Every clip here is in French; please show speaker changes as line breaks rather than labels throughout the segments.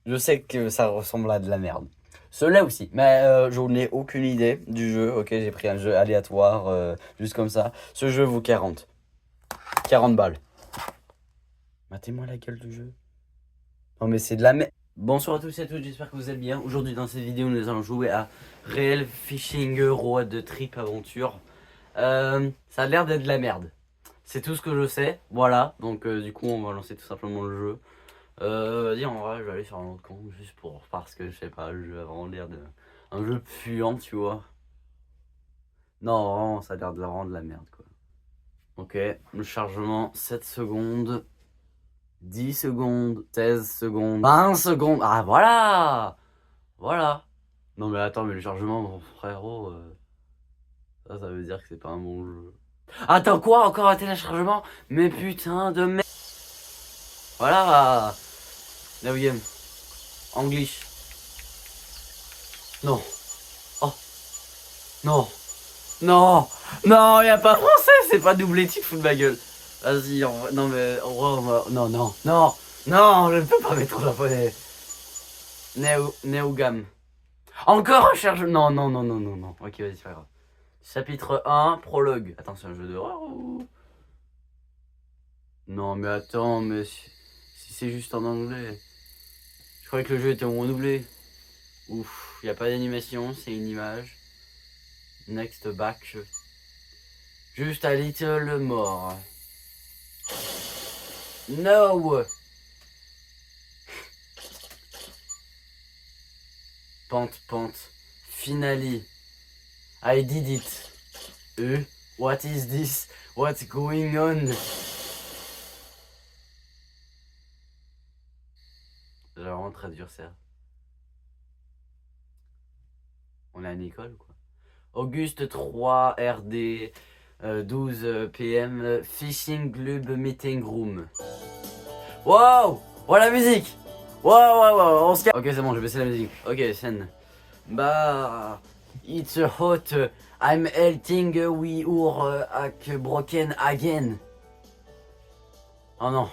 Je sais que ça ressemble à de la merde. Celui-là aussi, mais j'en ai aucune idée du jeu. Ok, j'ai pris un jeu aléatoire, juste comme ça. Ce jeu vaut 40 balles. Matez-moi la gueule du jeu. Non mais c'est de la merde. Bonsoir à tous et à toutes, j'espère que vous allez bien. Aujourd'hui dans cette vidéo, nous allons jouer à Real Fishing Road Trip Aventure. Ça a l'air d'être de la merde. C'est tout ce que je sais. Voilà, donc du coup on va lancer tout simplement le jeu. Vas-y, en vrai, je vais aller sur un autre compte juste pour. Parce que je sais pas, le jeu a vraiment l'air de. Un jeu puant, tu vois. Non, vraiment, ça a l'air de vraiment de la merde, quoi. Ok, le chargement, 7 secondes, 10 secondes, 16 secondes, 20 secondes. Ah, voilà! Voilà! Non, mais attends, mais le chargement, mon frérot, ça veut dire que c'est pas un bon jeu. Attends, quoi? Encore un téléchargement? Mais putain de merde! Voilà! Now game. English. Non. Oh, non. Non, non, y a pas français, c'est pas doublé, tu te fous de ma gueule. Vas-y, non mais en vrai, non, non, non, non, je ne peux pas mettre en japonais. Neogam. Encore un charge. Non, non, non, non, non, non. Ok, vas-y, c'est pas grave. Chapitre 1, prologue. Attends, c'est un jeu d'horreur ou. Non, mais attends, mais si c'est juste en anglais. Je croyais que le jeu était en doublé. Ouf, y a pas d'animation, c'est une image. Next back. Juste a little more. No! Pente, pente. Finally. I did it. What is this? What's going on? J'ai vraiment traduire ça. On est à une école ou quoi? Auguste 3 RD 12 PM Fishing Club Meeting Room. Wow! Oh la musique! Wow, wow, wow, on se calme. Ok, c'est bon, je vais baisser la musique. Ok, scène. Bah, it's hot. I'm helping we are broken again. Oh non,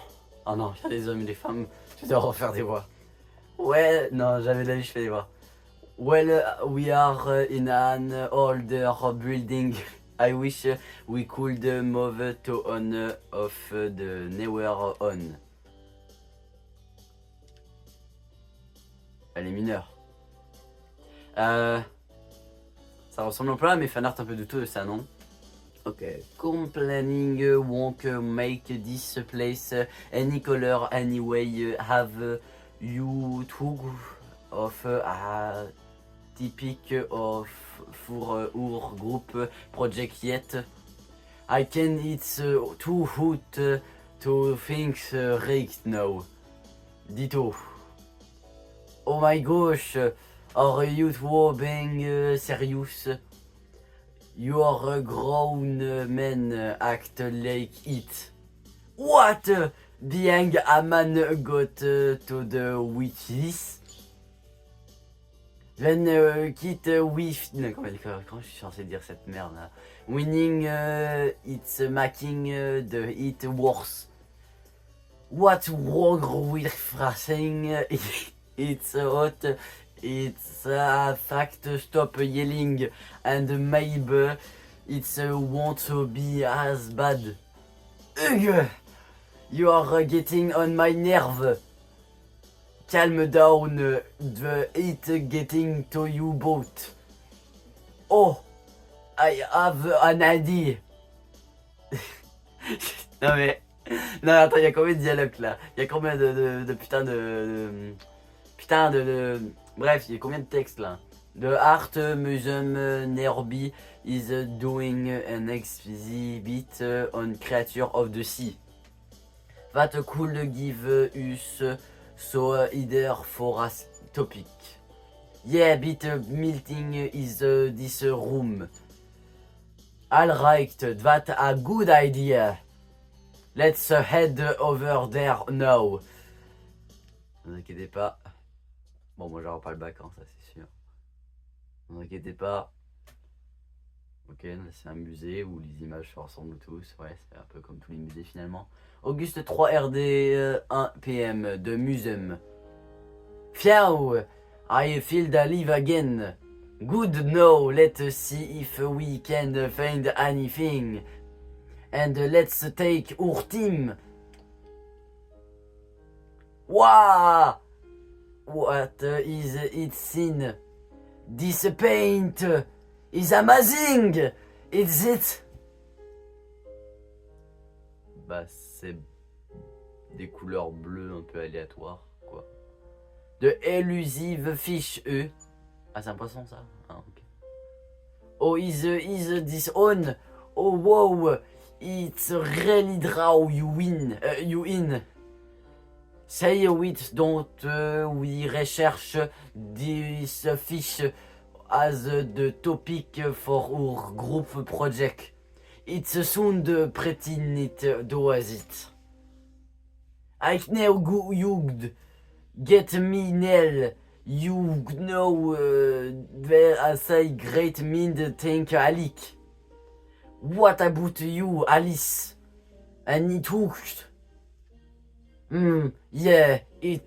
oh non, il y a des hommes et des femmes. Je dois refaire des voix. Ouais, non, jamais d'avis, je fais des voix. Well, we are in an older building. I wish we could move to on of the newer on. Elle est mineure. Ça ressemble un peu à mes fanarts un peu douteux, ça, non? Ok. Complaining won't make this place any color anyway. Have you two of a typique of for our group project yet? I can it's too hot to think right now. Ditto. Oh my gosh, are you two being serious? Your grown men act like it. What? Being a man got to the witches? Then kit with. Comment je suis censé dire cette merde là? Winning, it's making the it worse. What's wrong with phrasing? It's hot. It's a fact. Stop yelling, and maybe it won't be as bad. Ugh! You are getting on my nerve. Calm down, the heat getting to you both. Oh, I have an idea. Non mais, non attends, il y a combien de dialogues là? Il y a combien de putain putain bref, il y a combien de textes là? The Art Museum Nerby is doing an exhibit on creature of the sea. That could give us so either for a topic. Yeah, bit melting is this room. Alright, that a good idea. Let's head over there now. Ne vous inquiétez pas. Bon, moi j'aurai pas le bac, hein, ça c'est sûr. Ne vous inquiétez pas. Ok, c'est un musée où les images se ressemblent tous. Ouais, c'est un peu comme tous les musées finalement. Auguste 3 RD 1 PM de Museum. Phew, I feel the live again. Good now, let's see if we can find anything. And let's take our team. Wow! What is it seen? This paint is amazing! Is it? Bah, c'est des couleurs bleues un peu aléatoires, quoi. De elusive fish, eux. Ah, c'est un poisson, ça? Ah, ok. Oh, is this on? Oh, wow! It's really draw you in. Say it, don't we research this fish as the topic for our group project. It's sound pretty neat, does it? I know you'd get me nail. You know where I say great mind think Alec. What about you, Alice? And it hooked. Yeah, it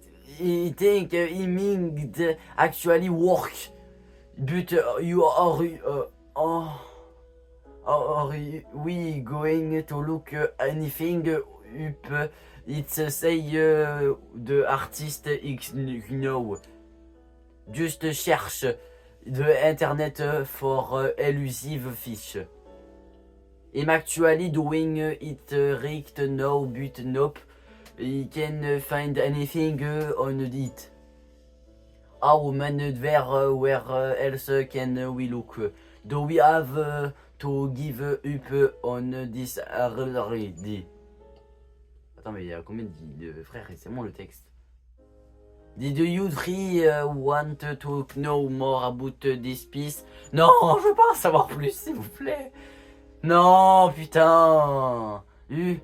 think it means actually work. But you are we going to look anything up? It's say the artist know. Just cherche the internet for elusive fish. I'm actually doing it right now, but nope. You can find anything on it. Oh man, where else can we look? Do we have to give up on this already? Attends, mais il y a combien de frères? C'est moi le texte. Did you three want to know more about this piece? Non, je veux pas en savoir plus, s'il vous plaît. Non, putain. You.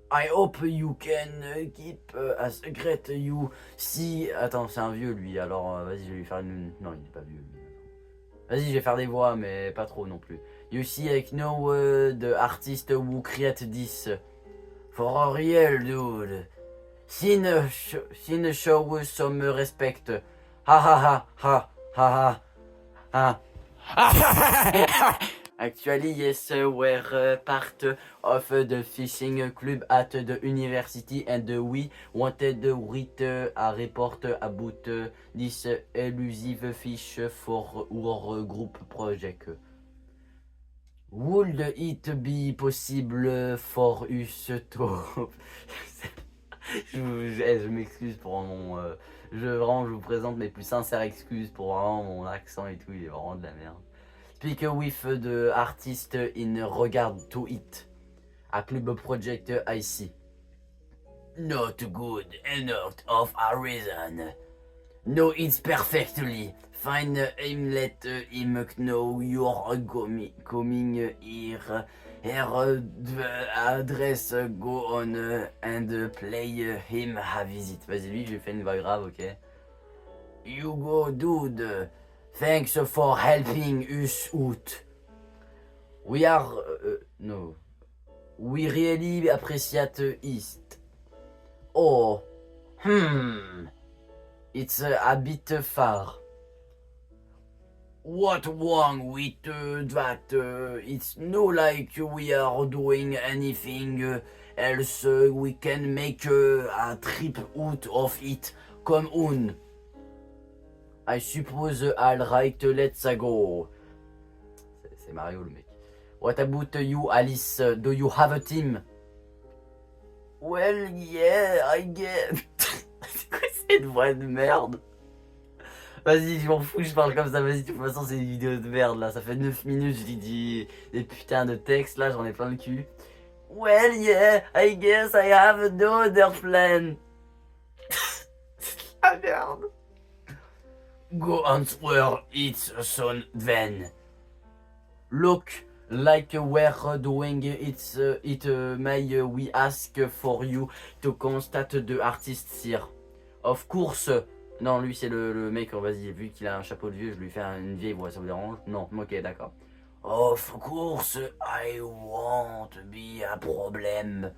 I hope you can keep a secret you see. Attends, c'est un vieux lui, alors vas-y, je vais lui faire une. Non, il est pas vieux lui. Vas-y, je vais faire des voix, mais pas trop non plus. You see, I know the artist who create this. For a real dude. Sin show some respect. Ha ha ha ha ha ha. Actually, yes, we're part of the fishing club at the university, and we wanted to write a report about this elusive fish for our group project. Would it be possible for us to... je m'excuse pour mon... je vous présente mes plus sincères excuses pour vraiment mon accent et tout, il est vraiment de la merde. Speak with the artist in regard to it. A club project I see. Not good enough of a reason. No, it's perfectly fine. Let him know you're coming here. Here the address, go on and play him a visit. Vas-y, lui, je lui fais une voix grave, ok? You go, dude. Thanks for helping us out. We are... no. We really appreciate it. Oh. It's a bit far. What wrong with that? It's no like we are doing anything else. We can make a trip out of it. Come on. I suppose I'll right, let's go. C'est Mario le mec. What about you, Alice? Do you have a team? Well, yeah, I guess. C'est quoi cette voix de merde? Vas-y, je m'en fous, je parle comme ça, vas-y, de toute façon c'est une vidéo de merde là, ça fait 9 minutes, je dis des putains de textes là, j'en ai plein le cul. Well, yeah, I guess I have no other plan. Ah merde. Go answer its son then. Look like we're doing it may we ask for you to contact the artist here. Of course. Non, lui c'est le mec, vas-y, vu qu'il a un chapeau de vieux, je lui fais une vieille voix, ça vous dérange? Non, ok, d'accord. Of course, I won't be a problem.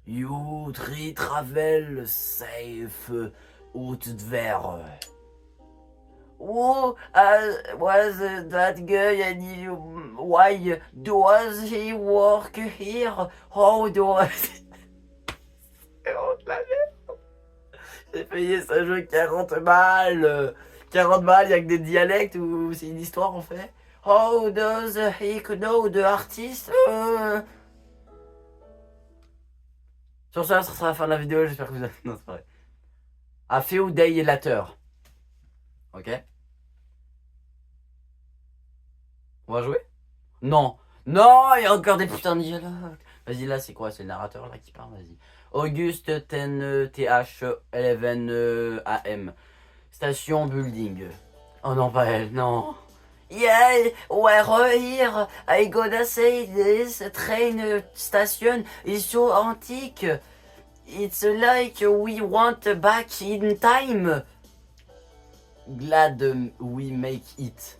You travel safe out there. Who was that guy and why does he work here? How does... J'ai payé ce jeu 40 balles. 40 balles, y'a que des dialectes ou c'est une histoire en fait? How does he know the artist? Sur ça sera la fin de la vidéo, j'espère que vous avez... Non, c'est pas vrai. A few days later. Ok? On va jouer? Non. Non, il y a encore des putains de dialogues. Vas-y, là, c'est quoi? C'est le narrateur là qui parle, vas-y. Auguste 10 TH 11 AM. Station building. Oh non, pas elle, non. Yeah, we're here. I gonna say this train station is so antique. It's like we want back in time. Glad we make it.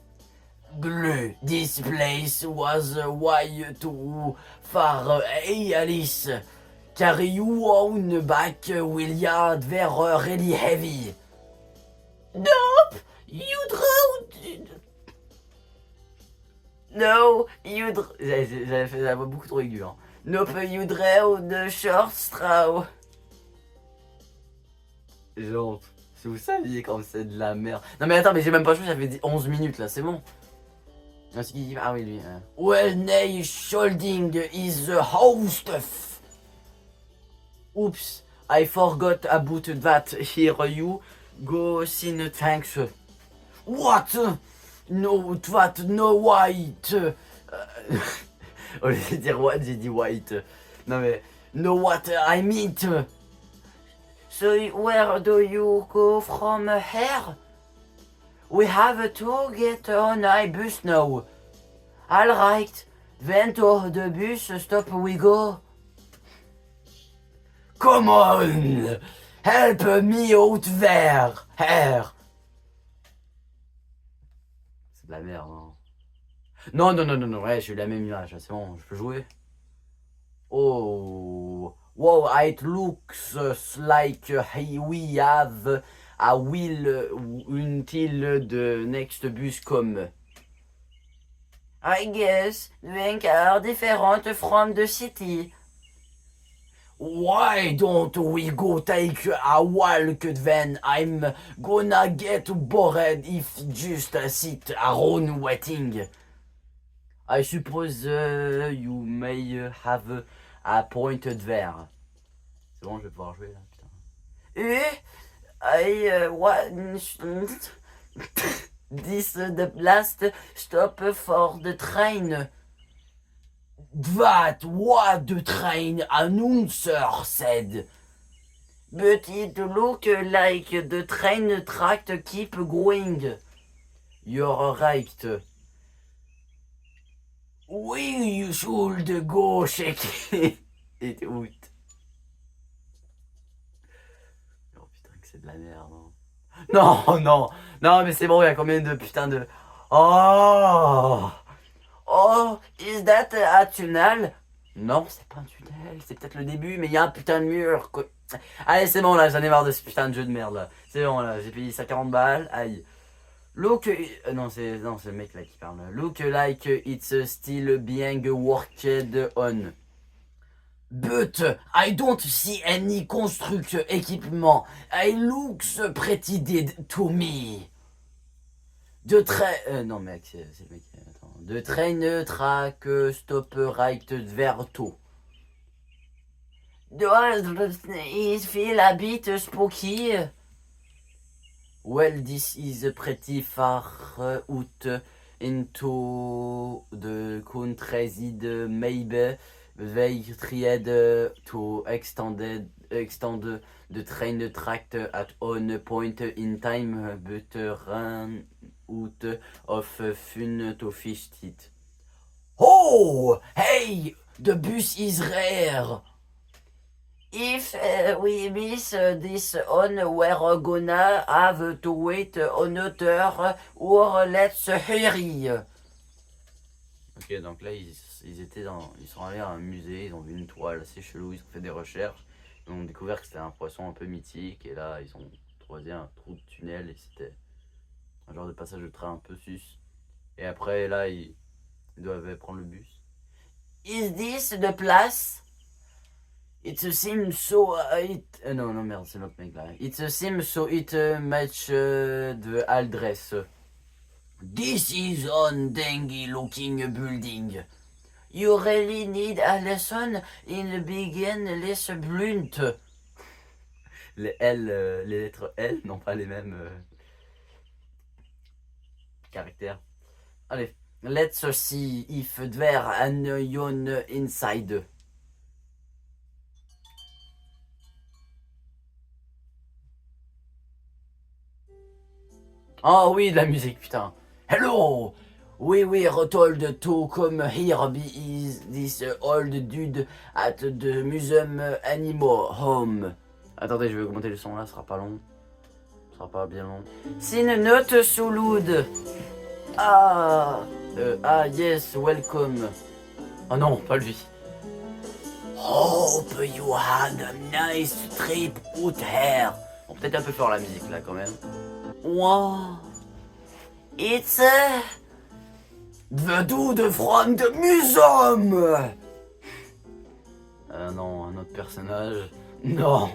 Bleu, this place was way too far. Hey Alice, carry you on back, William, they're really heavy. Nope, you drowned. No, you J'avais fait la voix beaucoup trop aiguë. Hein. Nope, you drowned short straw. Genre, si vous saviez comme c'est de la merde. Non mais attends, mais j'ai même pas joué, ça fait 11 minutes là, c'est bon. Ah oui, lui. Well, nay, Sholding is the host. Oops, I forgot about that. Here you go, sin thanks. What? No, that, no white. Au lieu de dire what, j'ai dit white. Non mais, no what I mean. So, where do you go from here? We have to get on a bus now. Alright, then to the bus stop we go. Come on! Help me out there! Here! C'est de la merde, hein. Non, ouais, j'ai eu la même image, c'est bon, je peux jouer. Oh! Wow, it looks like we have a wheel until the next bus come. I guess the are different from the city. Why don't we go take a walk then? I'm gonna get bored if just sit around waiting. I suppose you may have a point there. C'est bon, je vais pouvoir jouer là, putain. I want this the last stop for the train. That what the train announcer said. But it look like the train track keep going. You're right. We should go check it out. Oh putain que c'est de la merde. Hein. Non, mais c'est bon, il y a combien de putain de... Oh, is that a tunnel? Non, c'est pas un tunnel, c'est peut-être le début, mais il y a un putain de mur. Quoi. Allez, c'est bon là, j'en ai marre de ce putain de jeu de merde là. C'est bon là, j'ai payé ça 40 balles, aïe. Look, non c'est le mec là qui parle. Look like it's still being worked on. But I don't see any construct equipment. It looks pretty dead to me. Non mec, c'est le mec. Attends. The train track stop right verto. Does it feel a bit spooky? Well, this is pretty far out into the countryside. Maybe they tried to extend the train track at one point in time, but ran out of fun to fix it. Oh, hey, the bus is rare. If we miss this one, we're gonna have to wait another or let's hurry. Ok, donc là, ils sont allés à un musée, ils ont vu une toile assez chelou, ils ont fait des recherches, ils ont découvert que c'était un poisson un peu mythique, et là, ils ont creusé un trou de tunnel, et c'était un genre de passage de train un peu sus. Et après, là, ils doivent prendre le bus. Is this the place? It seems so. Non, non, merde, c'est l'autre mec là. It seems so. It match the address. This is on dengue looking building. You really need a lesson in begin less blunt. Les L, les lettres L n'ont pas les mêmes caractères. Allez, let's see if there an ion inside. Oh oui, de la musique, putain. Hello! We told to come here be this old dude at the museum animal home. Attendez, je vais augmenter le son là, ce sera pas long. Ce sera pas bien long. Sin not so loud. Yes, welcome. Oh non, pas lui. Hope you had a nice trip out here. Bon, peut-être un peu fort la musique là quand même. Wow. It's the dude from the museum. Non, un autre personnage. Non.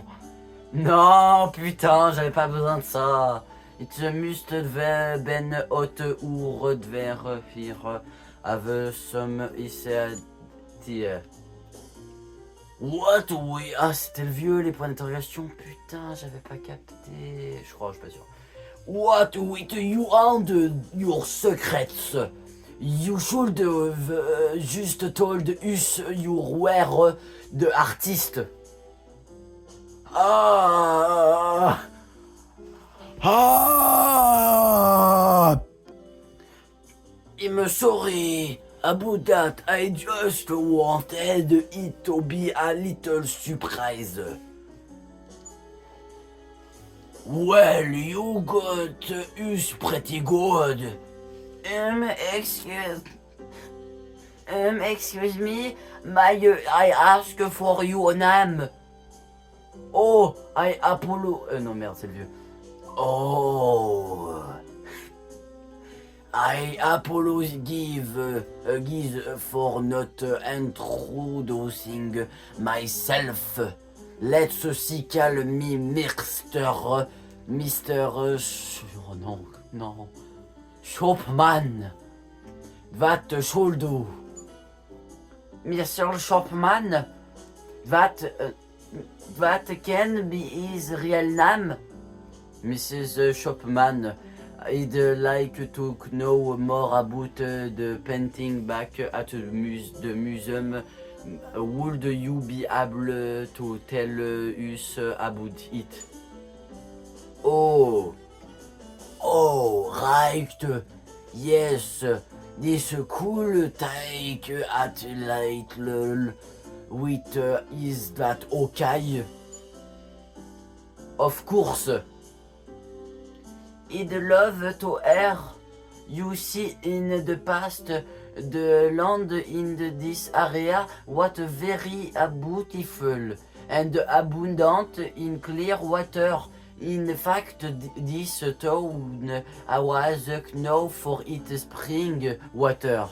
Non, putain, j'avais pas besoin de ça. It's must ben hot or dver fir have some isaiah. What we... Ah, c'était le vieux, les points d'interrogation. Putain, j'avais pas capté. Je crois, je suis pas sûr. What with you and your secrets? You should have just told us you were the artist. Ah. I'm sorry about that. I just wanted it to be a little surprise. Well, you got us pretty good. Excuse me, I ask for your name. Oh, I Apollo. Non, merde, c'est le vieux. Oh. I apologize for not introducing myself. Let's see, call me Mr. Oh non, non. Shopman. That should do. Mr. Shopman. That can be his real name. Mrs. Shopman. I'd like to know more about the painting back at the museum. Would you be able to tell us about it? Oh, right. Yes, this cool take at little with is that okay? Of course. I'd love to hear you see in the past the land in this area what very beautiful and abundant in clear water. In fact, this town was known for its spring water.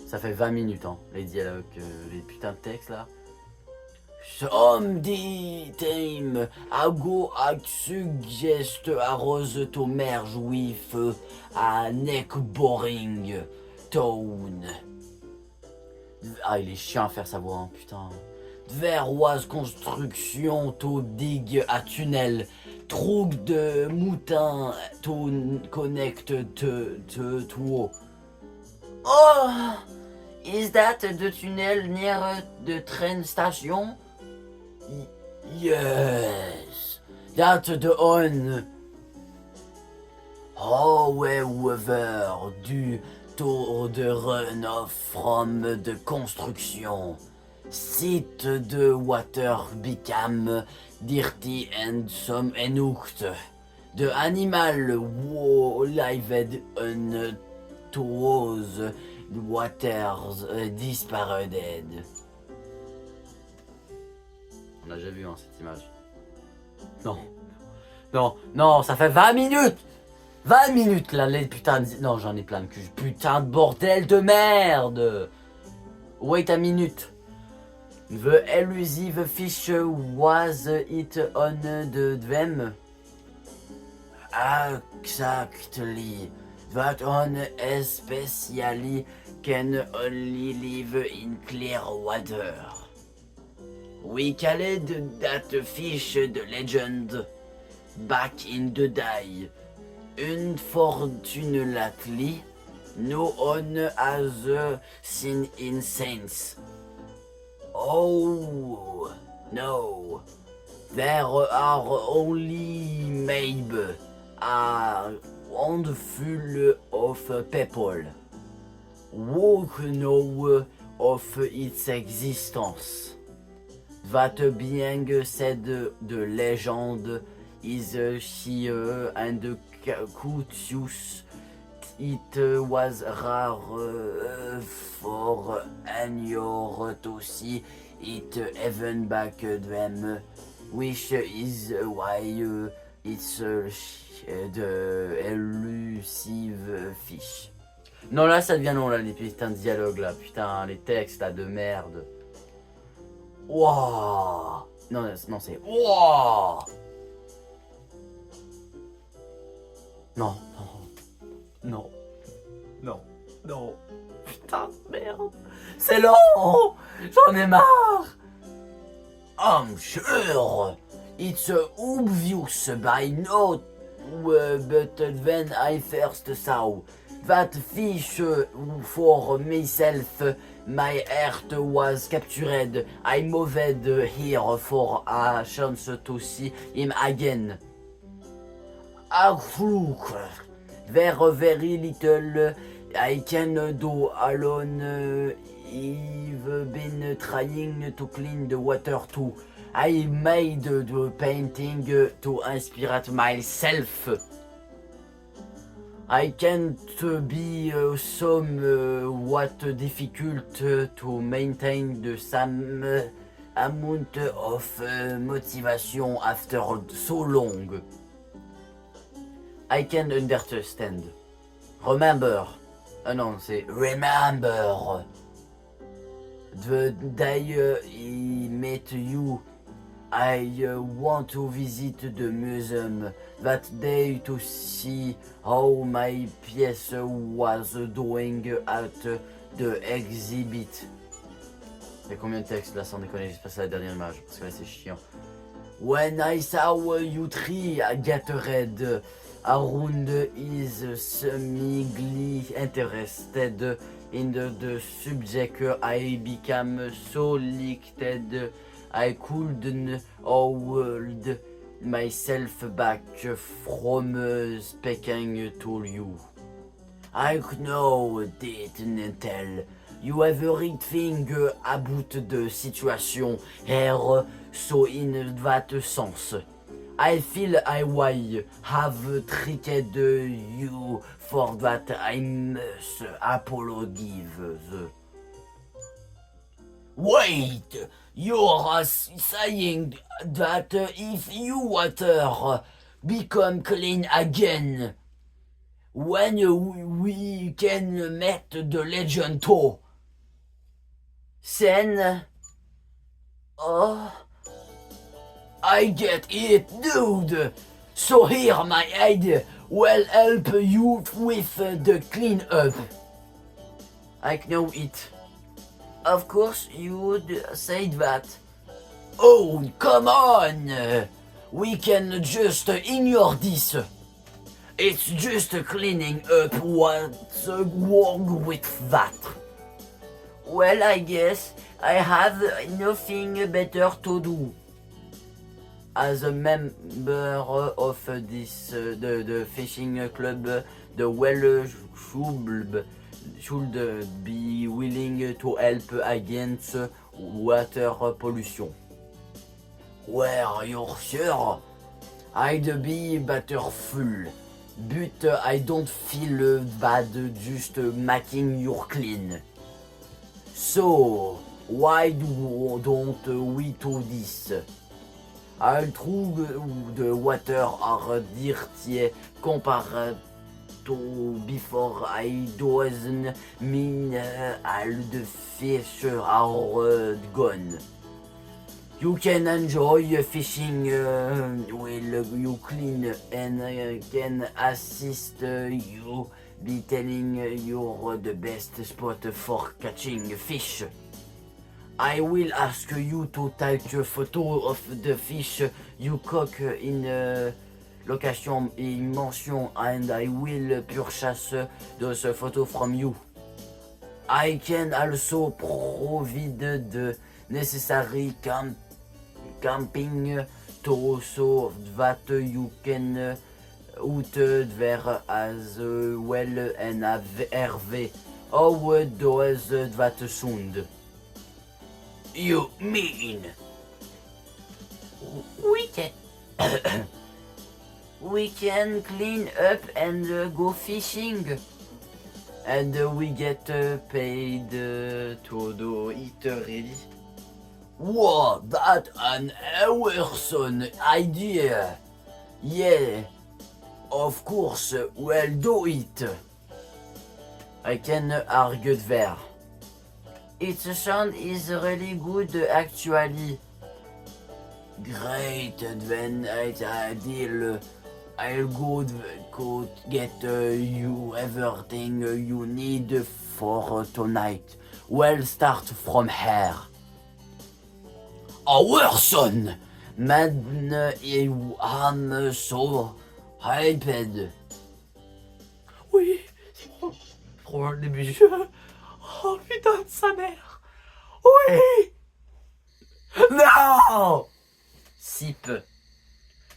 Ça fait 20 minutes, hein, les dialogues, les putains de textes là. Some time ago, I suggest a rose to merge with a neck boring town. Ah, il est chiant à faire sa voix, hein, putain. There was construction to dig a tunnel. Trug de moutin to connect to. Oh! Is that the tunnel near the train station? Yes, that's the one. However, due to the runoff from the construction, site the water became dirty and some enhooked. The animal lived on towards waters disparate. On a déjà vu cette image. Non. Non, non, ça fait 20 minutes 20 minutes là, les putains de... Non, j'en ai plein de cul. Putain de bordel de merde. Wait a minute. The elusive fish was it on the them? Exactly. That one especially can only live in clear water. We called that fish the legend back in the day. Unfortunately, no one has seen it since. Oh no, there are only maybe a handful of people who know of its existence. That being said, the legend is she and Cutius. It was rare for anyone to see it even back then, which is why it's the elusive fish. Non, là ça devient long, là, les putains de dialogues là, putain, les textes là de merde. Wouah. Non, non, c'est wouah. Non, non, non, non, putain de merde, c'est long, j'en ai marre. I'm sure it's obvious by now, but then I first saw that fish for myself. My heart was captured. I moved here for a chance to see him again. There very little I can do alone. I've been trying to clean the water too. I made the painting to inspire myself. I can't be somewhat difficult to maintain the same amount of motivation after so long. I can understand. Remember. Non, c'est remember. The day I met you, I want to visit the museum that day to see how my piece was doing at the exhibit. Il y a combien de textes là, sans déconner, j'ai passé la dernière image parce que là c'est chiant. When I saw you three get red, around is seemingly interested in the subject. I became so licked I couldn't hold myself back from speaking to you. I know didn't tell you everything about the situation here, so in that sense, I feel I will have tricked you for that. I must apologize. Wait, you're saying that if you water become clean again, when we can meet the legend too, then, I get it, dude. So here my idea will help you with the clean up. I know it. Of course you would say that. Oh, come on! We can just ignore this. It's just cleaning up. What's wrong with that? Well, I guess I have nothing better to do. As a member of this the fishing club, the well should be willing to help against water pollution. Well, you're sure? I'd be butterful. but I don't feel bad just making you clean. So, why don't we do this? I trouve the water are dirty compared to before. I doesn't mean all the fish are gone. You can enjoy fishing while you clean and can assist you be telling you're the best spot for catching fish. I will ask you to take a photo of the fish you cook in location and mention, and I will purchase those photos from you. I can also provide the necessary camping tools so that you can out there as well and RV. How does that sound? You mean we can we can clean up and go fishing, and we get paid to do it really? Wow, that's an awesome idea! Yeah, of course, we'll do it. I can argue there. Its sound is really good actually. Great, then I deal. I'll go get you everything you need for tonight. We'll start from here. Our son! Man, I'm so hyped. Oui, c'est trop le début du jeu. Oh putain de sa mère. Oui. No! Sip.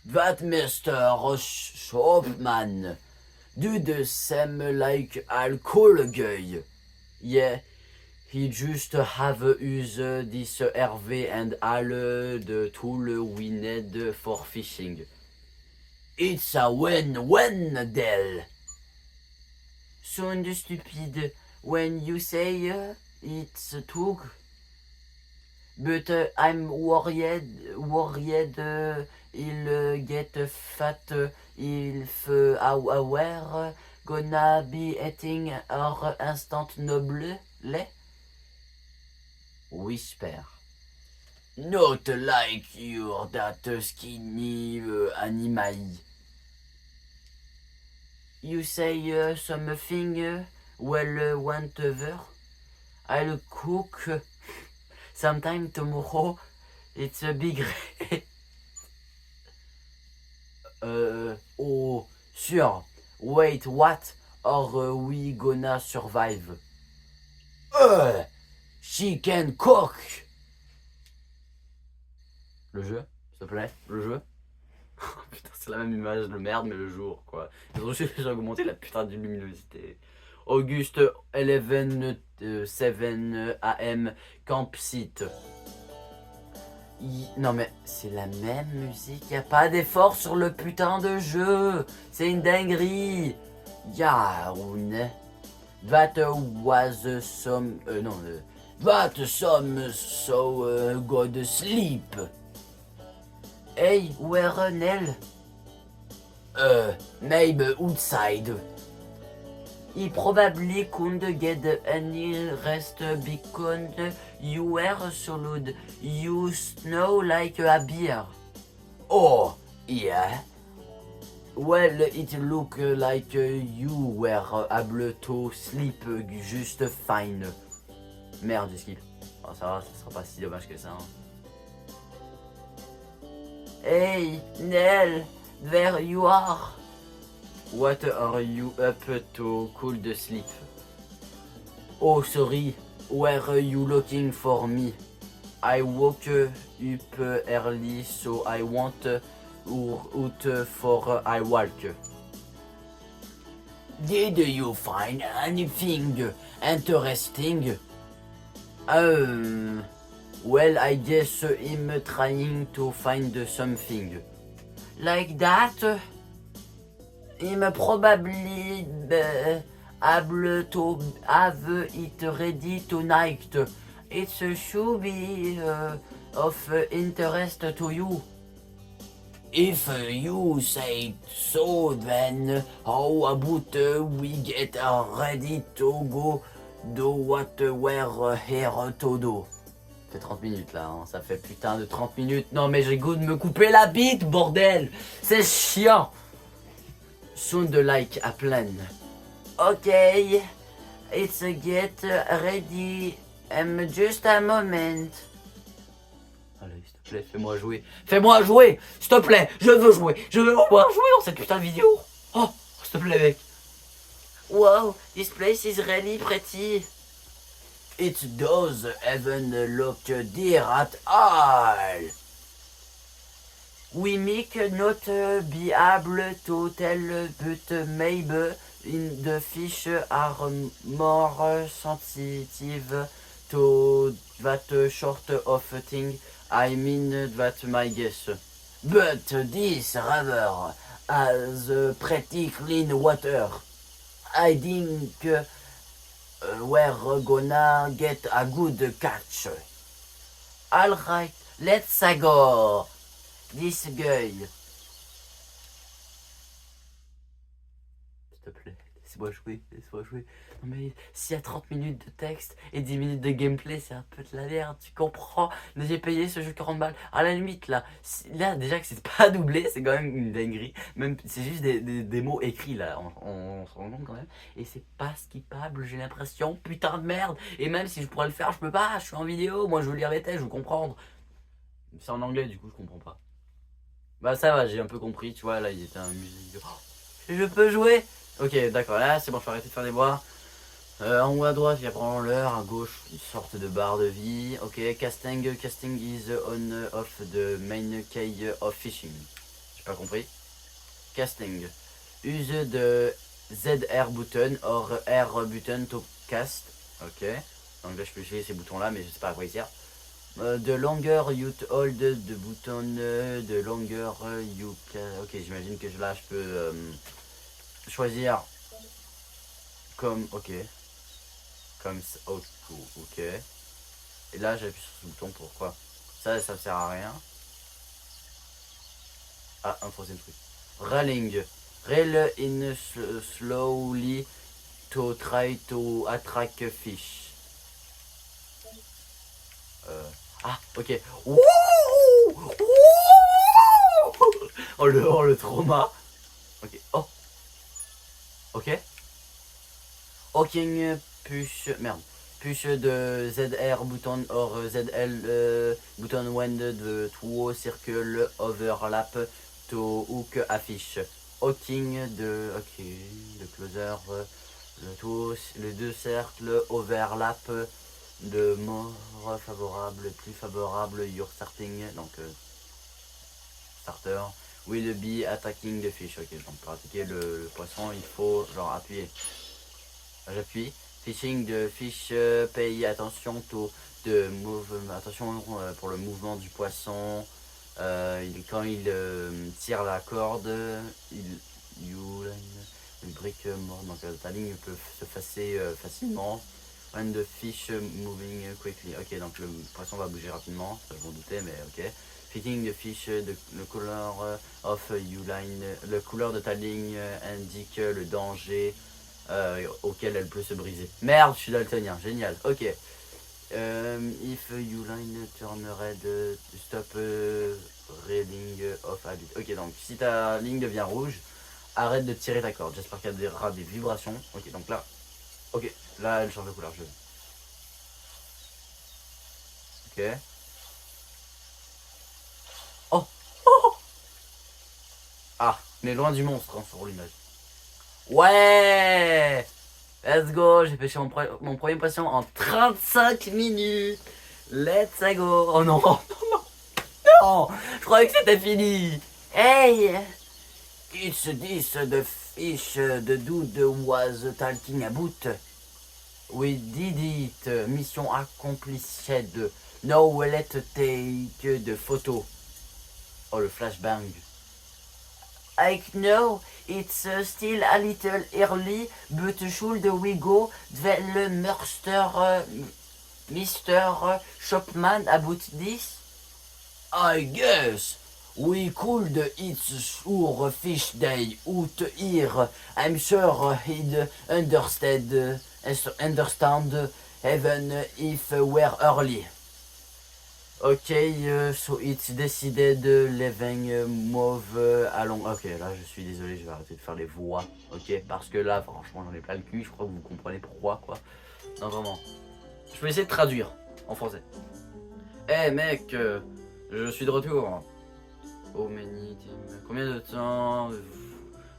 That Mr. Shopman do the same like alcohol guy. Yeah, he just have used this RV and all the tool we need for fishing. It's a win-win deal. Sound stupid when you say it's true. But I'm worried he'll get fat if we're gonna be eating our instant noble. Whisper. Not like you're that skinny animal. You say something well whatever. I'll cook sometime tomorrow. It's a big oh, sure. Wait, what? Are we gonna survive? She can cook! Le jeu, s'il te plaît, le jeu. Putain, c'est la même image de merde, mais le jour, quoi. Ils ont juste augmenté la putain de luminosité. August 11 7 AM Campsite. Non mais c'est la même musique, y a pas d'effort sur le putain de jeu. C'est une dinguerie. Yaoun. That was some that some so good sleep. Hey, where Nell? Maybe outside. He probably couldn't get any rest because you were so loud. You snow like a bear. Oh, yeah. Well, it looked like you were able to sleep just fine. Merde, j'ai skip. Oh, ça va, ça sera pas si dommage que ça. Hein. Hey, Nell, there you are. What are you up to cool the sleep? Oh, sorry, were you looking for me? I woke up early, so I went out for a walk. Did you find anything interesting? Well, I guess I'm trying to find something. Like that? I'm probably able to have it ready tonight. It should be of interest to you. If you say so, then how about we get ready to go do what we're here to do? Ça fait 30 minutes là, hein. Ça fait putain de 30 minutes. Non mais j'ai goût de me couper la bite, bordel. C'est chiant. Sound like a plan. Ok, it's get ready. Just a moment. Allez, s'il te plaît, fais-moi jouer. Fais-moi jouer, s'il te plaît. Je veux jouer. Je veux pouvoir jouer dans cette putain de vidéo. Oh, s'il te plaît, mec. Wow, this place is really pretty. It does even look dear at all. We make not be able to tell, but maybe in the fish are more sensitive to that sort of thing. I mean that my guess. But this river has pretty clean water. I think we're gonna get a good catch. Alright, let's go. This guy. S'il te plaît, laisse-moi jouer, laisse-moi jouer. Non mais s'il y a 30 minutes de texte et 10 minutes de gameplay, c'est un peu de la merde, tu comprends? Mais j'ai payé ce jeu 40 balles. À la limite là, déjà que c'est pas doublé, c'est quand même une dinguerie. Même c'est juste des mots écrits là, on se rend compte quand même. Et c'est pas skippable, j'ai l'impression, putain de merde. Et même si je pourrais le faire, je peux pas, je suis en vidéo, moi je veux lire les textes, je veux comprendre. C'est en anglais du coup je comprends pas. Bah ça va, j'ai un peu compris, tu vois, là il était un musique. Oh, je peux jouer. Ok, d'accord, là c'est bon, je peux arrêter de faire des bois. En haut à droite, il y a probablement l'heure, à gauche, une sorte de barre de vie. Ok, casting is on off the main key of fishing. J'ai pas compris. Casting. Use the ZR button or R button to cast. Ok, donc là je peux utiliser ces boutons là, mais je sais pas à quoi ils servent. The longer you hold the button, the longer you can. Ok, j'imagine que là je peux choisir comme. Ok. Comme ça. Oh, ok. Et là j'appuie sur ce bouton, pourquoi? Ça me sert à rien. Ah, un troisième truc. Railing. Rail in slowly to try to attract fish. Ah, ok. Wouh, oh le trauma. Ok. Oh. Ok. Hawking push. Merde. Push de ZR button or ZL button when the two circle overlap to hook a fish. Hawking de. Ok. Le closer. Les deux cercles overlap de more favorable, plus favorable, you're starting, donc starter, will be attacking the fish. Ok, donc pour attaquer le poisson, il faut genre appuyer. J'appuie. Fishing the fish, pay attention to the move, attention pour le mouvement du poisson. Quand il tire la corde, il brique mort, donc ta ligne peut se passer facilement. When the fish moving quickly. Ok, donc le poisson va bouger rapidement, ça je m'en doutais, mais ok. Fitting the fish, le color of your line. Le couleur de ta ligne indique le danger auquel elle peut se briser. Merde, je suis daltonien, génial, ok. If you line turn red, stop reading of habit. Ok, donc si ta ligne devient rouge, arrête de tirer ta corde. J'espère qu'il y aura des vibrations. Ok, donc là. Ok, là elle change de couleur, je vais. Ok. Oh, oh. Ah, mais loin du monstre hein, sur l'image. Ouais. Let's go, j'ai pêché mon premier poisson en 35 minutes. Let's go. Oh non, non, non. Non, je croyais que c'était fini. Hey, it's this the fish the dude was talking about. We did it. Mission accomplished. Now let's take the photo. Oh, le flashbang. I know it's still a little early, but should we go tell Mr. Shopman about this? I guess we could eat sur fish day out here. I'm sure he'd understand even if we're early. Ok, so it's decided, leaving move allons. Ok, là je suis désolé, je vais arrêter de faire les voix. Ok, parce que là, franchement, j'en ai plein le cul. Je crois que vous comprenez pourquoi, quoi. Non, vraiment. Je vais essayer de traduire en français. Eh mec, je suis de retour. Oh many team. Combien de temps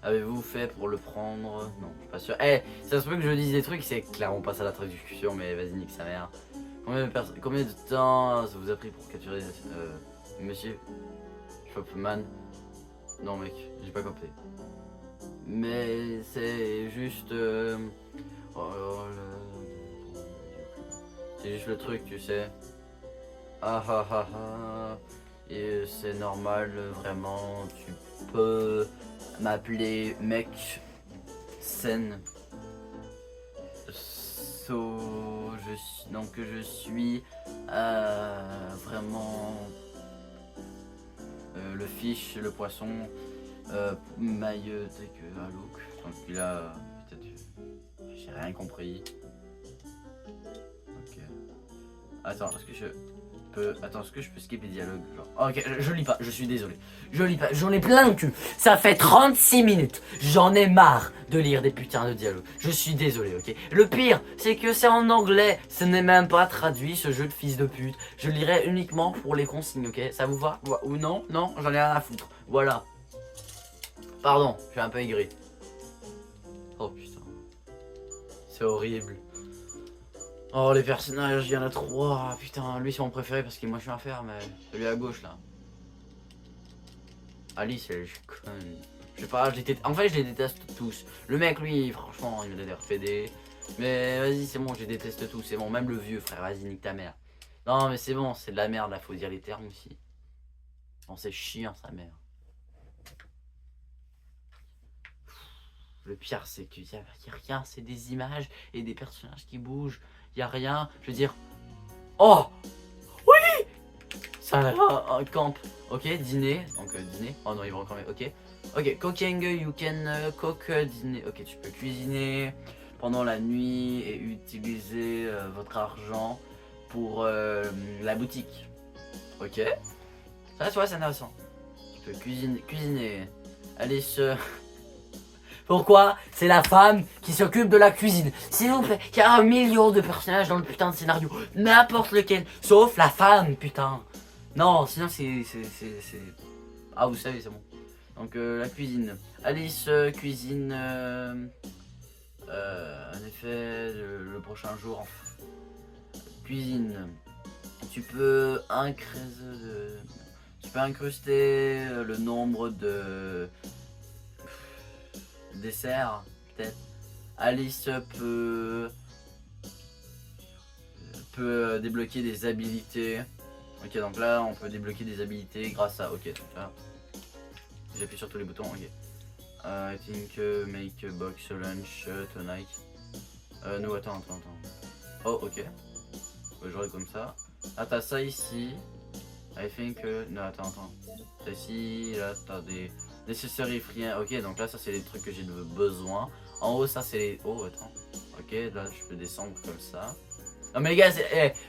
avez-vous fait pour le prendre? Non, je suis pas sûr. Eh, ça se peut que je dise des trucs, c'est clairement pas ça la traduction, mais vas-y, nique sa mère. Combien de temps ça vous a pris pour capturer monsieur Shopman? Non mec, j'ai pas compris. Mais c'est juste... c'est juste le truc, tu sais. Ah ah ah ah. Et c'est normal, vraiment, tu peux m'appeler mec Sen. Donc je suis vraiment le fish, le poisson, maillot que un look. Donc il a peut-être, j'ai rien compris. Ok. Attends, est-ce que je peux skip les dialogues genre... Ok, je lis pas, je suis désolé. Je lis pas, j'en ai plein le cul. Ça fait 36 minutes. J'en ai marre de lire des putains de dialogues. Je suis désolé, ok. Le pire, c'est que c'est en anglais. Ce n'est même pas traduit, ce jeu de fils de pute. Je lirai uniquement pour les consignes, ok. Ça vous va? Ou non? Non, j'en ai rien à foutre. Voilà. Pardon, je suis un peu aigri. Oh putain. C'est horrible. Oh les personnages, il y en a 3, putain, lui c'est mon préféré parce que moi je suis un fer, mais celui à gauche là. Alice elle est conne. Je sais pas, en fait je les déteste tous. Le mec lui, franchement, il m'a l'air fédé. Mais vas-y c'est bon, je les déteste tous, c'est bon, même le vieux frère, vas-y nique ta mère. Non mais c'est bon, c'est de la merde là, faut dire les termes aussi. On c'est chiant sa mère. Le pire c'est qu'il y a rien, c'est des images et des personnages qui bougent. Il y a rien, je veux dire... Oh oui. Ça un camp. Ok, dîner. Donc dîner. Oh non, ils vont encore même. Ok. Ok, cooking, you can cook, dîner. Ok, tu peux cuisiner pendant la nuit et utiliser votre argent pour la boutique. Ok. Ça, tu vois, c'est intéressant. Tu peux cuisiner. Allez, Pourquoi c'est la femme qui s'occupe de la cuisine? S'il vous plaît, il y a 1 million de personnages dans le putain de scénario. N'importe lequel, sauf la femme, putain. Non, sinon c'est... Ah, vous savez, c'est bon. Donc la cuisine. Alice cuisine... en effet, le prochain jour. Cuisine. Tu peux incruster le nombre de... dessert peut-être. Alice peut débloquer des habilités. Ok, donc là on peut débloquer des habilités grâce à... Ok, donc là j'appuie sur tous les boutons. Ok. I think make a box lunch tonight. No, attends. Oh, ok. J'aurais comme ça. Ah, t'as ça ici. I think non, attends. Ça ici, là t'as des necessary rien. Ok, donc là ça c'est les trucs que j'ai besoin. En haut ça c'est les... Oh attends. Ok, là je peux descendre comme ça. Non mais les gars,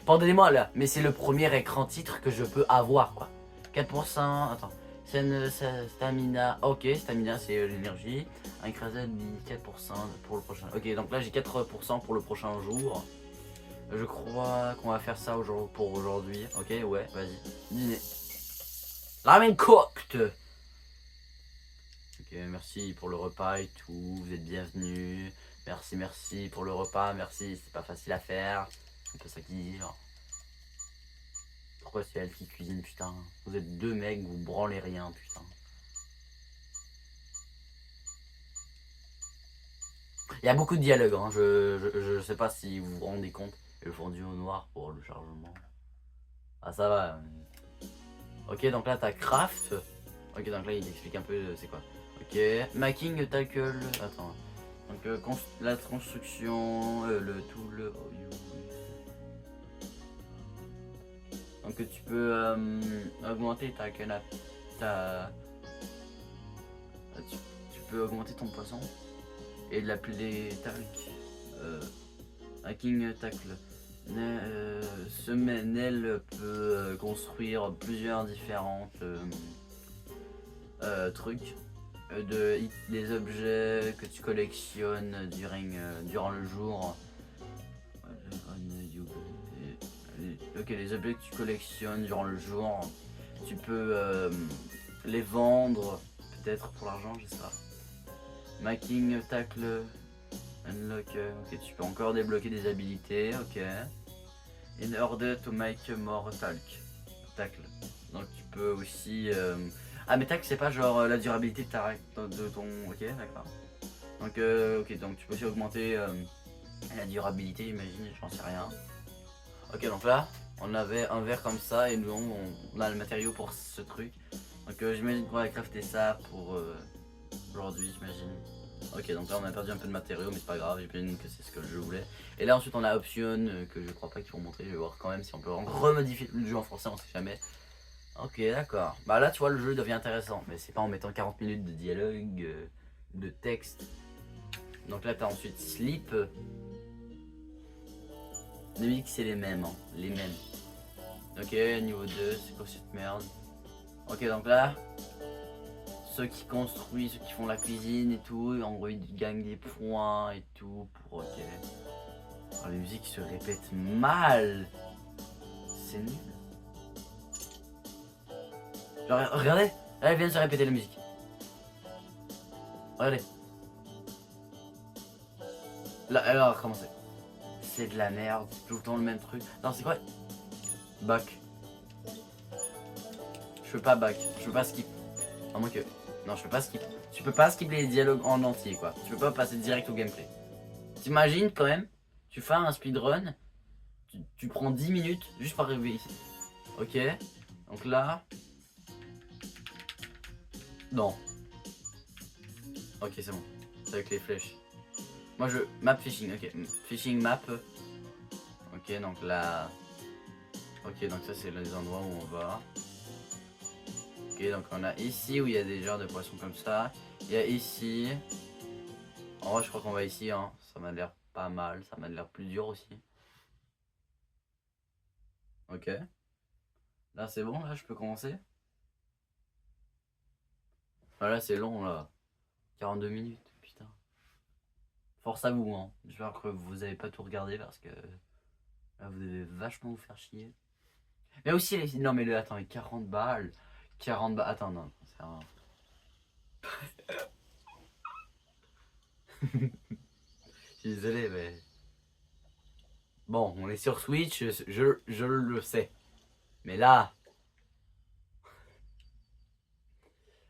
pardonnez-moi là, mais c'est le premier écran titre que je peux avoir quoi. 4%, attends. Stamina, ok, stamina c'est l'énergie. Un écrasé dit 4% pour le prochain. Ok, donc là j'ai 4% pour le prochain jour. Je crois qu'on va faire ça pour aujourd'hui. Ok, ouais, vas-y. Dîner. Ramen cooked. Ok, merci pour le repas et tout. Vous êtes bienvenus. Merci pour le repas. Merci, c'est pas facile à faire. C'est un peu ça qui dit, genre. Pourquoi c'est elle qui cuisine, putain? Vous êtes 2 mecs, vous branlez rien, putain. Il y a beaucoup de dialogues, hein. Je sais pas si vous vous rendez compte. Et le fondu au noir pour le chargement. Ah, ça va. Ok, donc là, t'as craft. Ok, donc là, il explique un peu c'est quoi. Ok, Ok, making tackle. Attends. Donc la construction, le tout le. Donc tu peux augmenter ta tu peux augmenter ton poisson et l'appeler Talk. Hacking tackle. Nel peut construire plusieurs différentes trucs. Les objets que tu collectionnes durant le jour. Ok, les objets que tu collectionnes durant le jour, tu peux les vendre, peut-être pour l'argent, je sais pas. Making, tackle, unlock, ok, tu peux encore débloquer des habilités, ok. In order to make more tackle. Donc tu peux aussi... Ah mais tackle c'est pas genre la durabilité de ton... Ok, d'accord. Donc, ok, donc tu peux aussi augmenter la durabilité, j'imagine, j'en sais rien. Ok, donc là, on avait un verre comme ça et nous on a le matériau pour ce truc. Donc j'imagine qu'on va crafter ça pour aujourd'hui, j'imagine. Ok, donc là on a perdu un peu de matériaux, mais c'est pas grave, j'imagine que c'est ce que je voulais. Et là ensuite on a option que je crois pas qu'ils vont montrer, je vais voir quand même si on peut remodifier le jeu en français, on sait jamais. Ok, d'accord. Bah là tu vois le jeu devient intéressant, mais c'est pas en mettant 40 minutes de dialogue, de texte. Donc là t'as ensuite sleep. Les musiques c'est les mêmes, hein, les mêmes. Ok, niveau 2, c'est quoi cette merde? Ok, donc là, ceux qui construisent, ceux qui font la cuisine et tout, en gros ils gagnent des points et tout pour... Ok. Oh, les musiques se répètent mal. C'est nul. Genre, regardez, là elle vient de se répéter la musique. Regardez. Là, elle va recommencer. C'est de la merde, tout le temps le même truc. Non, c'est quoi? Back. Je peux pas back, je peux pas skip. À moins que... Non, je peux pas skip. Tu peux pas skip les dialogues en entier, quoi. Tu peux pas passer direct au gameplay. T'imagines quand même, tu fais un speedrun, tu prends 10 minutes juste pour arriver ici. Ok, donc là... Non. Ok, c'est bon. C'est avec les flèches. Moi je... Map fishing, ok. Fishing map. Ok, donc là... Ok, donc ça c'est les endroits où on va. Ok, donc on a ici où il y a des genres de poissons comme ça. Il y a ici... En vrai je crois qu'on va ici, hein. Ça m'a l'air pas mal, ça m'a l'air plus dur aussi. Ok. Là c'est bon, là je peux commencer. Ah, là c'est long là. 42 minutes, putain. Force à vous, hein. J'espère que vous avez pas tout regardé parce que là vous devez vachement vous faire chier. Mais aussi, non mais le, attends, mais 40 balles. 40 balles, attends, non, c'est un... Je suis désolé, mais... Bon, on est sur Switch, je le sais. Mais là...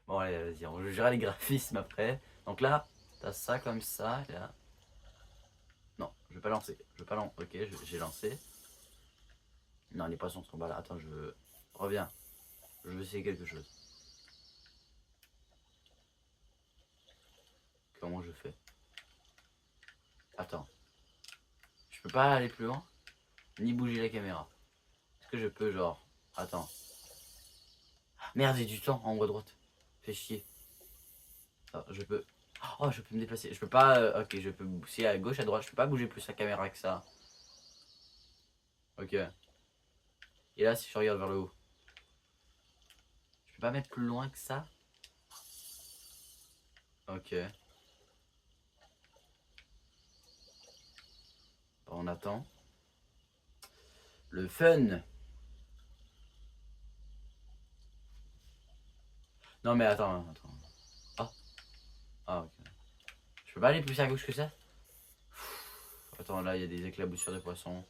Bon, allez, vas-y, on jugera les graphismes après. Donc là, t'as ça comme ça, et là... Non, je vais pas lancer. Je vais pas lancer. Ok, j'ai lancé. Non, les poissons sont pas là. Attends, je... Reviens. Je veux essayer quelque chose. Comment je fais? Attends. Je peux pas aller plus loin? Ni bouger la caméra. Est-ce que je peux, genre... Attends. Merde, j'ai du temps en haut à droite. Fais chier. Ah, je peux... Oh, je peux me déplacer. Je peux pas... ok, je peux bouger à gauche, à droite. Je peux pas bouger plus la caméra que ça. Ok. Et là, si je regarde vers le haut. Je peux pas mettre plus loin que ça? Ok. Bon, on attend. Le fun. Non mais attends, attends. Ah. Ah, ok. Je peux pas aller plus à gauche que ça? Attends, là, il y a des éclaboussures de poissons.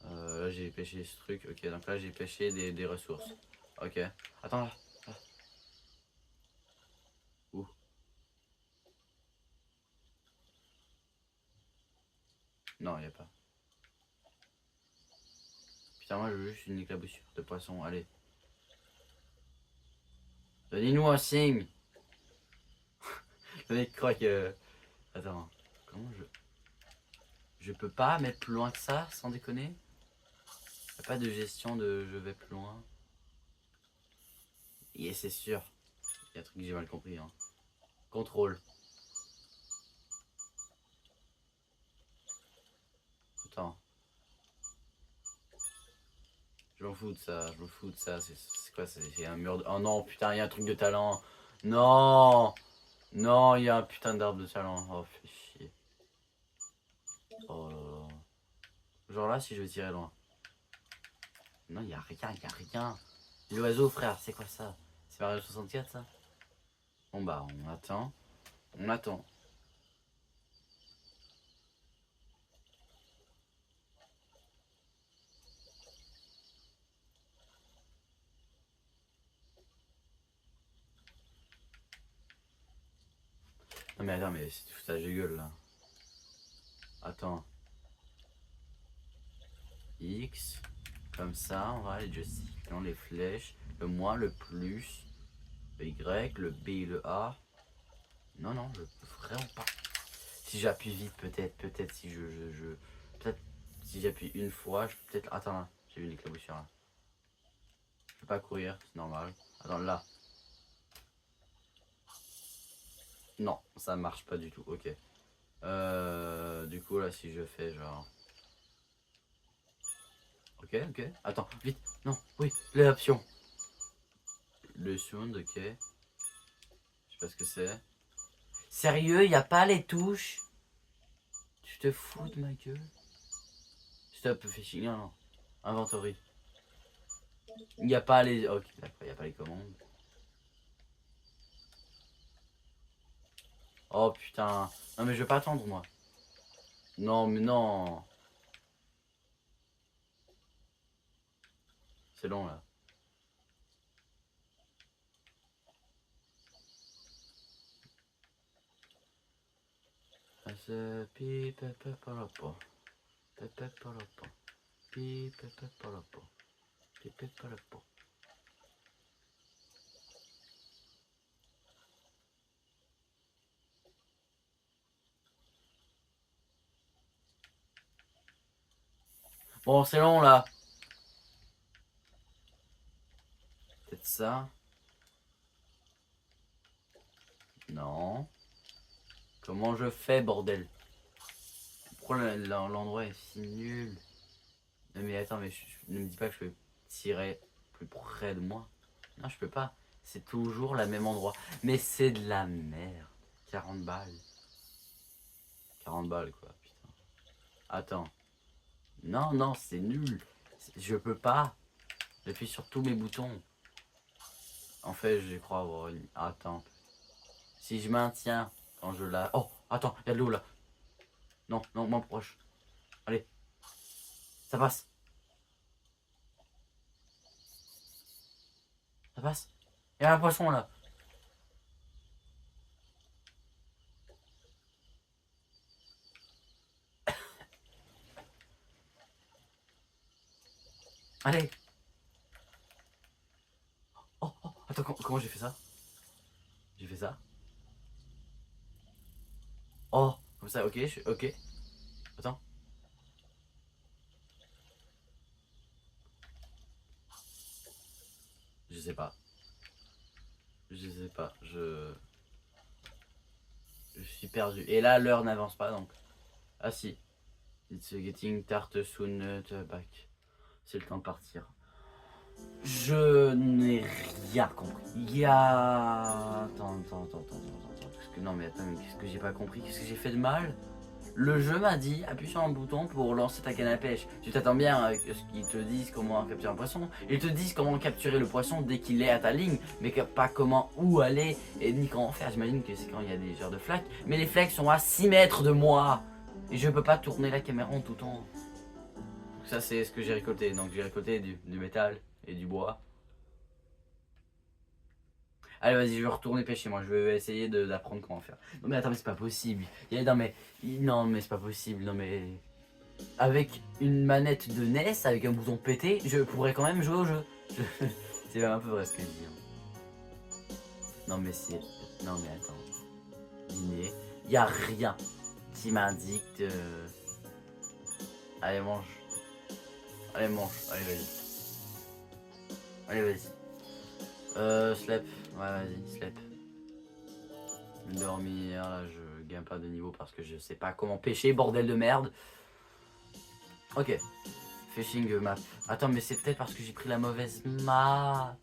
Là, j'ai pêché ce truc. Ok, donc là, j'ai pêché des ressources. Ok. Attends, là. Là. Où? Non, il n'y a pas. Putain, moi, je veux juste une éclaboussure de poisson. Allez. Donnez-nous un signe. Le mec croit que... Attends, comment je... Je peux pas mettre plus loin que ça, sans déconner? Y'a pas de gestion de je vais plus loin. Et c'est sûr. Il y a un truc que j'ai mal compris. Hein. Contrôle. Attends. Je m'en fous de ça, je m'en fous de ça. C'est quoi? C'est un mur de... Oh non, putain, il y a un truc de talent. Non! Non, il y a un putain d'arbre de talent. Oh, fais chier. Oh là là. Genre là, si je vais tirer loin. Non, il y a rien, il y a rien. L'oiseau, frère, c'est quoi ça? C'est Mario 64, ça? Bon bah, on attend. On attend. Non mais attends, mais c'est du foutage de gueule, là. Attends. X. Comme ça, on va aller joystick. Les flèches. Le moins, le plus. Le Y, le B et le A. Non, non, je peux vraiment pas. Si j'appuie vite, peut-être si peut-être si j'appuie une fois, je peux peut-être... Attends, là, j'ai vu une éclaboussure là. Je peux pas courir, c'est normal. Attends, là. Non, ça marche pas du tout, ok. Du coup, là, si je fais genre... Ok, ok. Attends, vite. Non, oui, les options. Le sound, ok. Je sais pas ce que c'est. Sérieux, y a pas les touches? Tu te fous de ma gueule? Stop, fishing, non, non. Inventory. Il n'y a pas les... Ok, d'accord, il n'y a pas les commandes. Oh putain. Non mais je vais pas attendre moi. Non mais non. C'est long là. Bon, c'est long là. Peut-être ça. Non. Comment je fais, bordel? Pourquoi l'endroit est si nul? Non mais attends, mais ne me dis pas que je peux tirer plus près de moi. Non, je peux pas. C'est toujours le même endroit. Mais c'est de la merde. 40 balles. 40 balles quoi, putain. Attends. Non, non, c'est nul. Je peux pas. J'appuie sur tous mes boutons. En fait, je crois avoir une... Attends. Si je maintiens quand je la... Oh, attends, il y a de l'eau là. Non, non, moins proche. Allez. Ça passe. Ça passe. Il y a un poisson là. Allez. Oh, oh, attends, comment j'ai fait ça? J'ai fait ça. Oh, comme ça, ok, ok. Attends. Je sais pas. Je sais pas. Je suis perdu. Et là, l'heure n'avance pas donc. Ah si. It's getting tart soon back. C'est le temps de partir. Je n'ai rien compris. Il y a... Attends. Non mais attends, mais qu'est-ce que j'ai pas compris? Qu'est-ce que j'ai fait de mal? Le jeu m'a dit, appuie sur un bouton pour lancer ta canne à pêche. Tu t'attends bien à ce qu'ils te disent comment capturer un poisson. Ils te disent comment capturer le poisson dès qu'il est à ta ligne, mais pas comment, où aller, et ni comment faire. J'imagine que c'est quand il y a des genres de flaques. Mais les flaques sont à 6 mètres de moi. Et je peux pas tourner la caméra en tout temps. Ça c'est ce que j'ai récolté. Donc j'ai récolté du métal et du bois. Allez vas-y, je vais retourner pêcher moi, je vais essayer d'apprendre comment faire. Non mais attends, mais c'est pas possible. Non mais c'est pas possible, non mais... Avec une manette de NES, avec un bouton pété, je pourrais quand même jouer au jeu. C'est un peu vrai ce que je dis. Non mais c'est... Non mais attends. dîner. Il n'y a rien qui m'indique de... Allez, mange. Allez, mange. Allez, vas-y. Allez, vas-y. Slap. Ouais, vas-y, slap. Dormir, là, je gagne pas de niveau parce que je sais pas comment pêcher, bordel de merde. Ok. Fishing map. Attends, mais c'est peut-être parce que j'ai pris la mauvaise map.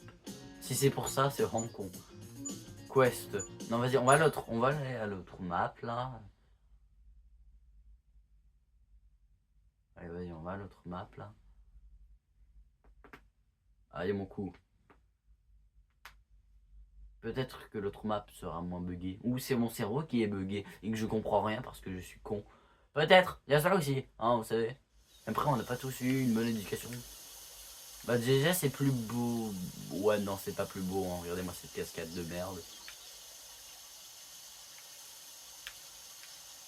Si c'est pour ça, c'est Hong Kong. Quest. Non, vas-y, on va à l'autre. On va aller à l'autre map, là. Allez, vas-y, on va à l'autre map, là. Allez, mon coup. Peut-être que l'autre map sera moins buggé. Ou c'est mon cerveau qui est buggé et que je comprends rien parce que je suis con. Peut-être. Il y a ça aussi, hein, vous savez. Après, on n'a pas tous eu une bonne éducation. Bah déjà, c'est plus beau. Ouais, non, c'est pas plus beau, hein. Regardez-moi cette cascade de merde.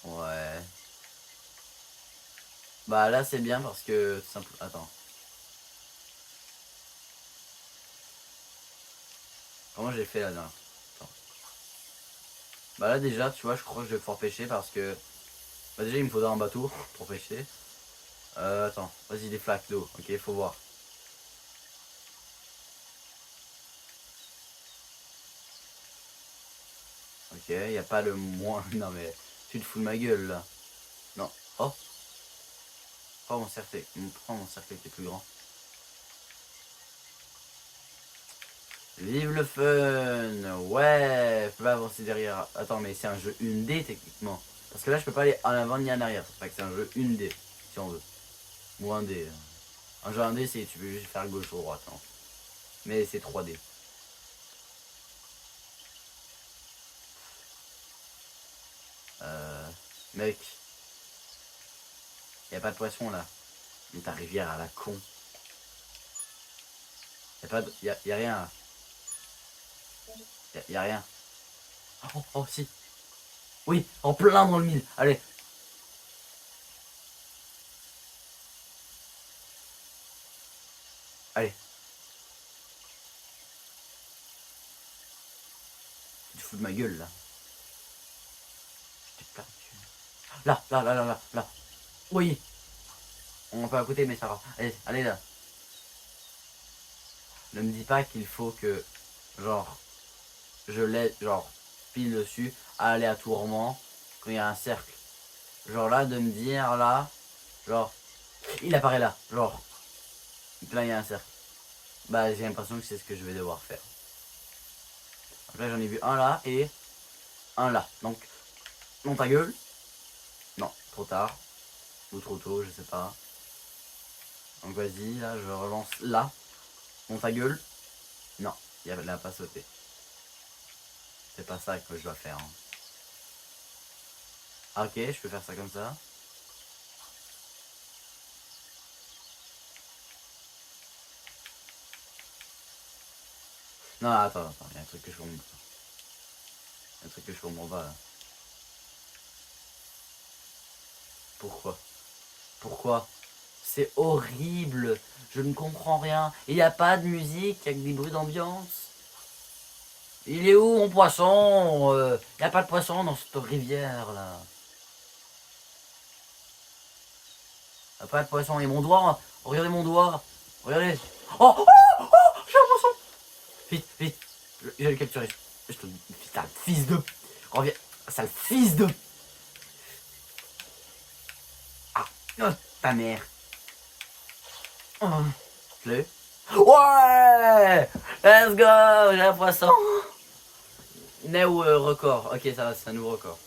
Ouais. Bah là, c'est bien parce que... Simple... Attends. Comment j'ai fait là dernière fois? Bah là, déjà, tu vois, je crois que je vais pouvoir pêcher parce que... Bah déjà, il me faudra un bateau pour pêcher. Attends. Vas-y, des flaques d'eau. Ok, faut voir. Ok, y a pas le moins... Non mais... Tu te fous de ma gueule, là. Non. Oh. Prends mon cercle. Prends mon cercle qui est plus grand. Vive le fun. Ouais. Je peux pas avancer derrière. Attends, mais c'est un jeu 1D, techniquement. Parce que là, je peux pas aller en avant ni en arrière. C'est pas que c'est un jeu 1D, si on veut. Ou 1D. Un jeu 1D, c'est tu peux juste faire gauche ou droite. Non. Mais c'est 3D. Mec. Y a pas de poisson, là. Mais ta rivière à la con. Y a pas de... Y a rien, là. Y a rien. Oh, oh, si. Oui, en plein dans le mille. Allez. Allez. Tu te fous de ma gueule, là. Je t'ai perdu. Là, là, là, là, là, là. Oui. On peut à côté, mais ça va. Allez, allez là. Ne me dis pas qu'il faut que, genre, je l'aide, genre, pile dessus, aléatoirement, quand il y a un cercle. Genre là, de me dire, là, genre, il apparaît là, genre, là, il y a un cercle. Bah, j'ai l'impression que c'est ce que je vais devoir faire. Donc là, j'en ai vu un là et un là. Donc, non, ta gueule. Non, trop tard. Ou trop tôt, je sais pas. Donc, vas-y, là, je relance là. Non, ta gueule. Non, il n'a pas sauté. C'est pas ça que je dois faire. Hein. Ah, ok, je peux faire ça comme ça. Non, attends, il y a un truc que je comprends pas. Un truc que je comprends pas là. Pourquoi? Pourquoi? C'est horrible. Je ne comprends rien. Il n'y a pas de musique avec des bruits d'ambiance. Il est où mon poisson? Il n'y a pas de poisson dans cette rivière là. Il n'y a pas de poisson. Et mon doigt, regardez mon doigt. Regardez. Oh, oh, oh, j'ai un poisson. Vite, vite. Je vais le capturer. Je te... Putain, fils de... Reviens. Sale fils de... Ah, oh, ta mère. Oh, je l'ai eu. Ouais. Let's go. J'ai un poisson. New record. Ok, ça va, c'est un nouveau record.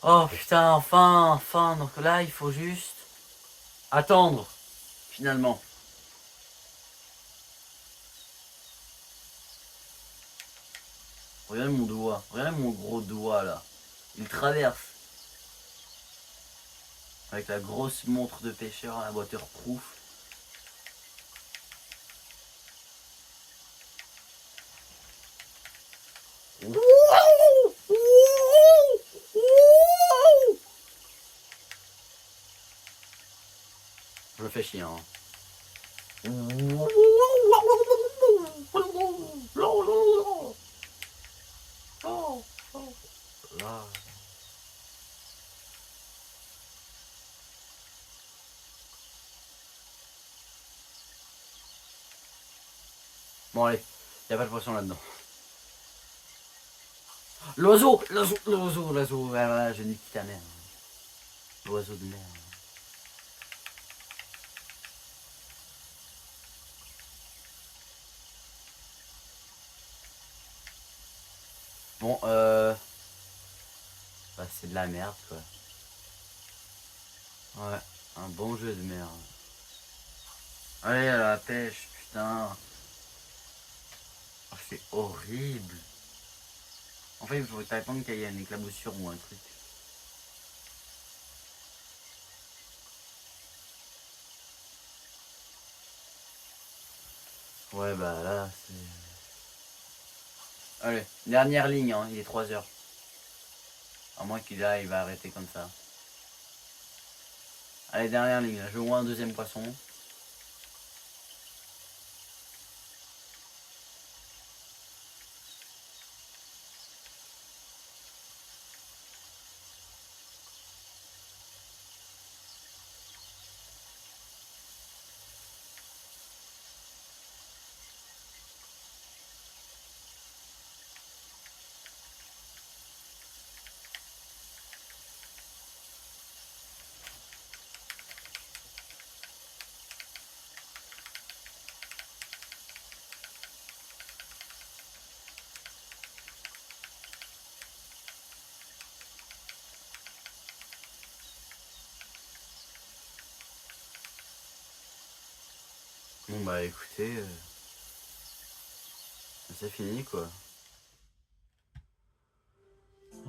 Oh putain, enfin, enfin. Donc là, il faut juste attendre, finalement. Regardez mon doigt. Regardez mon gros doigt là. Il traverse. Avec la grosse montre de pêcheur à la waterproof. Je me fais chier, hein. Bon allez, y a pas de poisson là-dedans. L'oiseau, voilà, je nique ta mère. L'oiseau de mer. Bon, bah, c'est de la merde, quoi. Ouais, un bon jeu de merde. Allez, à la pêche, putain. Oh, c'est horrible. En fait, il faut t'attendre qu'il y ait une éclaboussure ou un truc. Ouais, bah là, c'est... Allez, dernière ligne, hein, il est 3h. À moins qu'il aille, il va arrêter comme ça. Allez, dernière ligne, là, je vois un deuxième poisson. Bon bah écoutez, c'est fini quoi.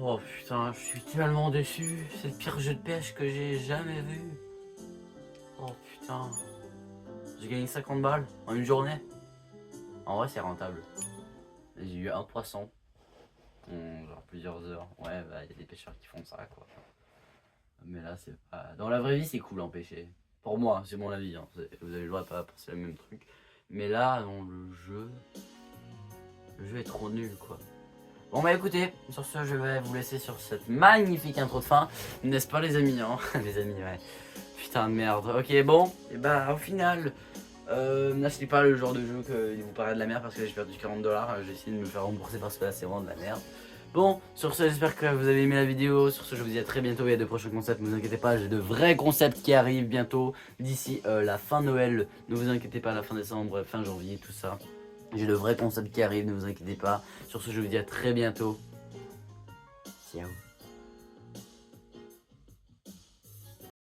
Oh putain, je suis tellement déçu. C'est le pire jeu de pêche que j'ai jamais vu. Oh putain. J'ai gagné 50 balles en une journée. En vrai c'est rentable. J'ai eu un poisson. Genre plusieurs heures. Ouais bah il y a des pêcheurs qui font ça quoi. Mais là c'est pas... Dans la vraie vie c'est cool en pêcher. Pour moi, c'est mon avis. Hein. Vous avez le droit de pas penser le même truc. Mais là, dans le jeu est trop nul quoi. Bon bah écoutez, sur ce je vais vous laisser sur cette magnifique intro de fin, n'est-ce pas les amis hein. Les amis ouais, putain de merde, ok bon, et bah au final, n'achetez pas le genre de jeu qui vous paraît de la merde parce que j'ai perdu 40 $, j'ai essayé de me faire rembourser parce que là c'est vraiment de la merde. Bon, sur ce j'espère que vous avez aimé la vidéo, sur ce je vous dis à très bientôt, il y a de prochains concepts, ne vous inquiétez pas, j'ai de vrais concepts qui arrivent bientôt, d'ici la fin Noël, ne vous inquiétez pas, la fin décembre, fin janvier, tout ça. J'ai de vrais concepts qui arrivent, ne vous inquiétez pas. Sur ce, je vous dis à très bientôt. Ciao.